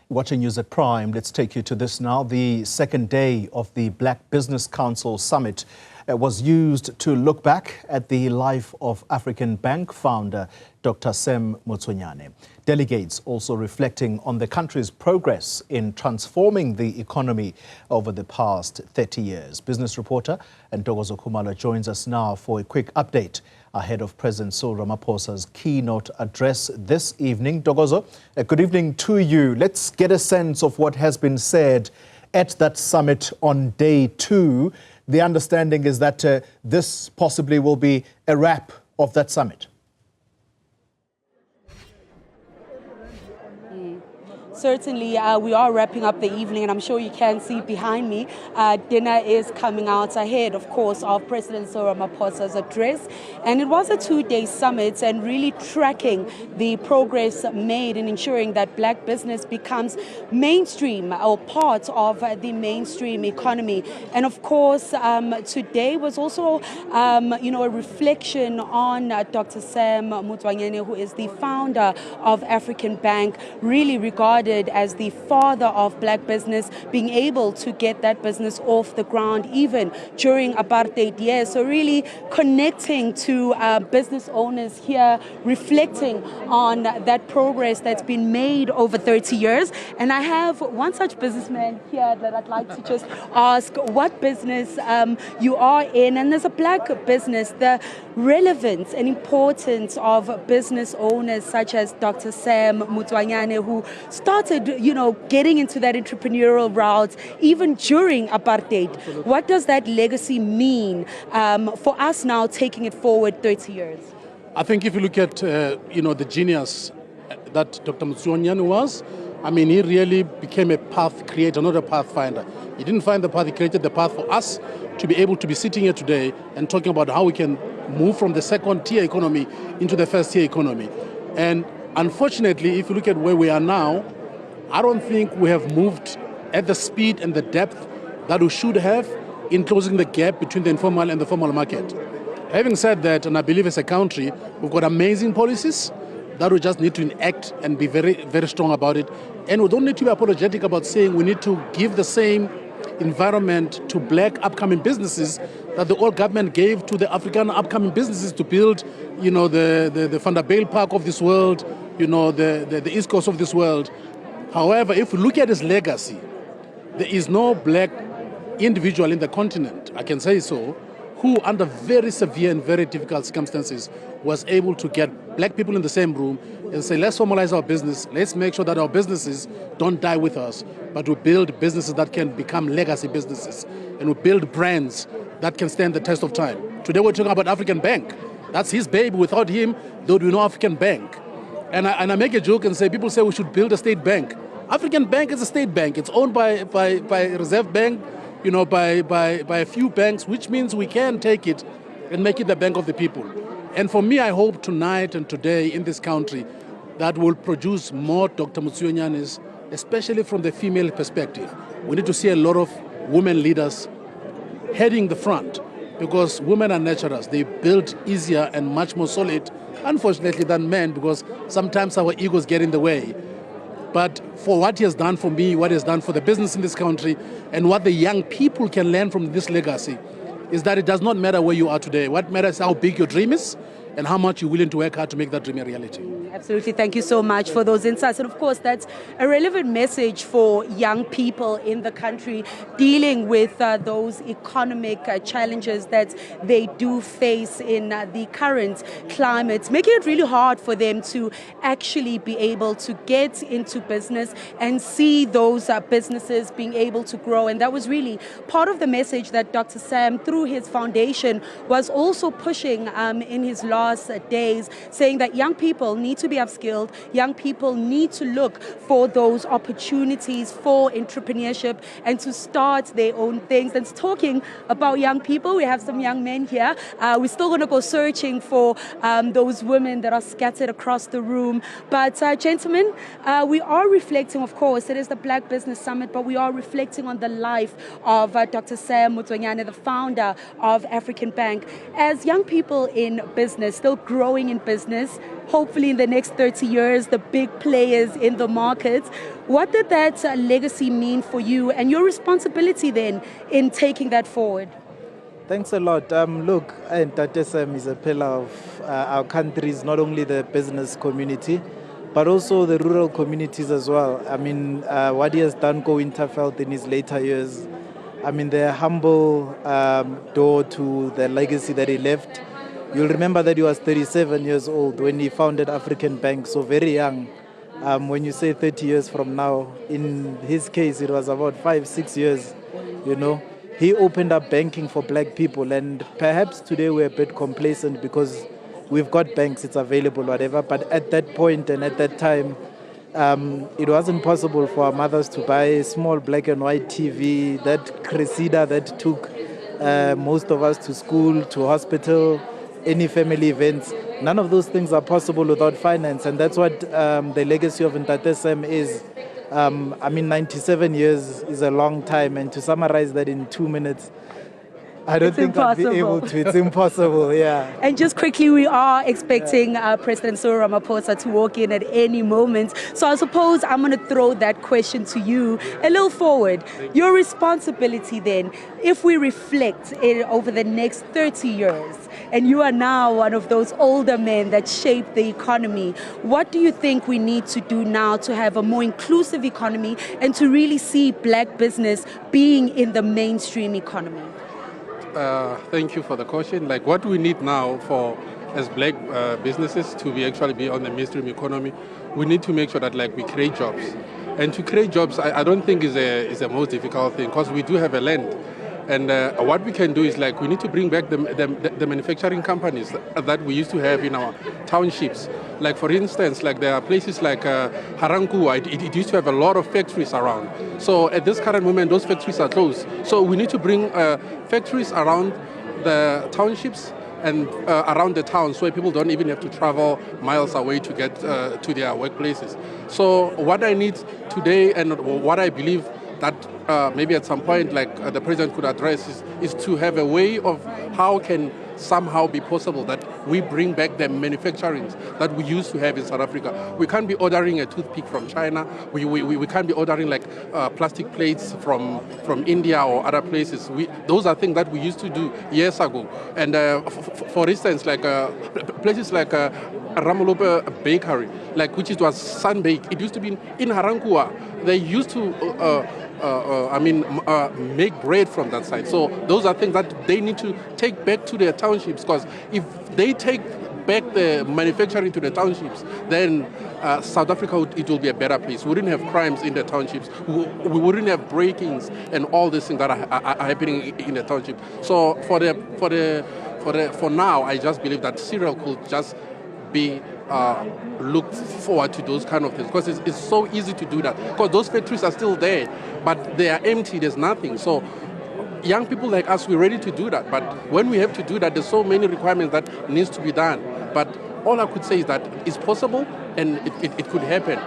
Watching News at Prime, let's take you to this now. The second day of the Black Business Council Summit was used to look back at the life of African Bank founder Dr Sam Motsuenyane. Delegates also reflecting on the country's progress in transforming the economy over the past 30 years. Business reporter Ntokozo Khumalo joins us now for a quick update ahead of President Cyril Ramaphosa's keynote address this evening. Ntokozo, good evening to you. Let's get a sense of what has been said at that summit on day 2. The understanding is that this possibly will be a wrap of that summit. Certainly, we are wrapping up the evening, and I'm sure you can see behind me, dinner is coming out ahead, of course, of President Cyril Ramaphosa's address. And it was a 2-day summit and really tracking the progress made in ensuring that black business becomes mainstream or part of the mainstream economy. And of course, today was also, a reflection on Dr Sam Motsuenyane, who is the founder of African Bank, really regarded as the father of black business, being able to get that business off the ground even during apartheid years. So really connecting to business owners here, reflecting on that progress that's been made over 30 years. And I have one such businessman here that I'd like to just ask what business you are in. And as a black business, the relevance and importance of business owners such as Dr Sam Motsuenyane, who started, getting into that entrepreneurial route even during apartheid. What does that legacy mean for us now taking it forward 30 years? I think if you look at, the genius that Dr Motsuenyane was, he really became a path creator, not a pathfinder. He didn't find the path, he created the path for us to be able to be sitting here today and talking about how we can move from the second-tier economy into the first-tier economy. And unfortunately, if you look at where we are now, I don't think we have moved at the speed and the depth that we should have in closing the gap between the informal and the formal market. Having said that, and I believe as a country, we've got amazing policies that we just need to enact and be very, very strong about it. And we don't need to be apologetic about saying we need to give the same environment to black upcoming businesses that the old government gave to the African upcoming businesses to build, the Vanderbilt Park of this world, the East Coast of this world. However, if we look at his legacy, there is no black individual in the continent, I can say so, who under very severe and very difficult circumstances was able to get black people in the same room and say, let's formalize our business, let's make sure that our businesses don't die with us, but we build businesses that can become legacy businesses, and we build brands that can stand the test of time. Today we're talking about African Bank. That's his baby. Without him, there would be no African Bank. And I make a joke and say, people say we should build a state bank. African Bank is a state bank. It's owned by Reserve Bank, by a few banks, which means we can take it and make it the bank of the people. And for me, I hope tonight and today in this country that will produce more Dr Motsuenyanes, especially from the female perspective. We need to see a lot of women leaders heading the front, because women are naturals. They build easier and much more solid, unfortunately, than men, because sometimes our egos get in the way. But for what he has done for me, what he has done for the business in this country, and what the young people can learn from this legacy, is that it does not matter where you are today. What matters is how big your dream is and how much you're willing to work hard to make that dream a reality. Absolutely. Thank you so much for those insights. And of course, that's a relevant message for young people in the country dealing with those economic challenges that they do face in the current climate, making it really hard for them to actually be able to get into business and see those businesses being able to grow. And that was really part of the message that Dr Sam, through his foundation, was also pushing in his last days, saying that young people need to be upskilled, young people need to look for those opportunities for entrepreneurship and to start their own things. And talking about young people, we have some young men here. We're still going to go searching for those women that are scattered across the room. But gentlemen, we are reflecting, of course, it is the Black Business Summit, but we are reflecting on the life of Dr Sam Motsuenyane, the founder of African Bank. As young people in business, still growing in business. Hopefully in the next 30 years, the big players in the markets. What did that legacy mean for you and your responsibility then in taking that forward? Thanks a lot. Look, Dr Sam is a pillar of our country's, not only the business community, but also the rural communities as well. I mean, what he has done go Interfelt in his later years, I mean, the humble door to the legacy that he left. You'll remember that he was 37 years old when he founded African Bank, so very young. When you say 30 years from now, in his case, it was about 5-6 years, you know. He opened up banking for black people, and perhaps today we're a bit complacent because we've got banks, it's available, whatever. But at that point and at that time, it wasn't possible for our mothers to buy a small black and white TV, that Cressida that took most of us to school, to hospital, any family events. None of those things are possible without finance, and that's what the legacy of Dr Sam is. I mean, 97 years is a long time, and to summarize that in 2 minutes, I don't think I'd be able to. It's impossible, yeah. And just quickly, we are expecting President Cyril Ramaphosa to walk in at any moment. So I suppose I'm going to throw that question to you a little forward. Your responsibility then, if we reflect over the next 30 years, and you are now one of those older men that shape the economy, what do you think we need to do now to have a more inclusive economy and to really see black business being in the mainstream economy? Thank you for the question. Like, what we need now for as black businesses to actually be on the mainstream economy, we need to make sure that we create jobs. And to create jobs, I don't think is the most difficult thing, because we do have a land. And what we can do is we need to bring back the manufacturing companies that we used to have in our townships. Like, for instance, there are places like Harankua, it used to have a lot of factories around. So at this current moment, those factories are closed. So we need to bring factories around the townships and around the towns, where people don't even have to travel miles away to get to their workplaces. So what I need today, and what I believe that maybe at some point the president could address, is to have a way of how can somehow be possible that we bring back the manufacturing that we used to have in South Africa. We can't be ordering a toothpick from China. We can't be ordering plastic plates from India or other places. Those are things that we used to do years ago. And for instance, places like Ramolope Bakery, which it was sun-baked. It used to be in Harankua. They used to make bread from that side. So those are things that they need to take back to their townships, because if they take back the manufacturing to the townships, then South Africa, it will be a better place. We wouldn't have crimes in the townships. We wouldn't have break-ins and all these things that are happening in the township. So for now, I just believe that Cyril could just be look forward to those kind of things, because it's so easy to do that, because those factories are still there, but they are empty, there's nothing. So young people like us, we're ready to do that, but when we have to do that, there's so many requirements that needs to be done. But all I could say is that it's possible, and it could happen.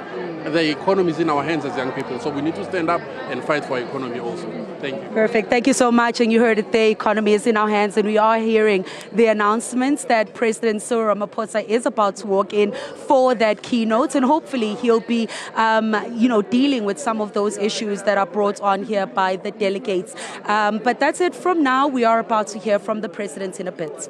The economy is in our hands as young people, so we need to stand up and fight for our economy also. Thank you. Perfect. Thank you so much. And you heard it, the economy is in our hands, and we are hearing the announcements that President Cyril Ramaphosa is about to walk in for that keynote, and hopefully he'll be, dealing with some of those issues that are brought on here by the delegates. But that's it from now. We are about to hear from the president in a bit.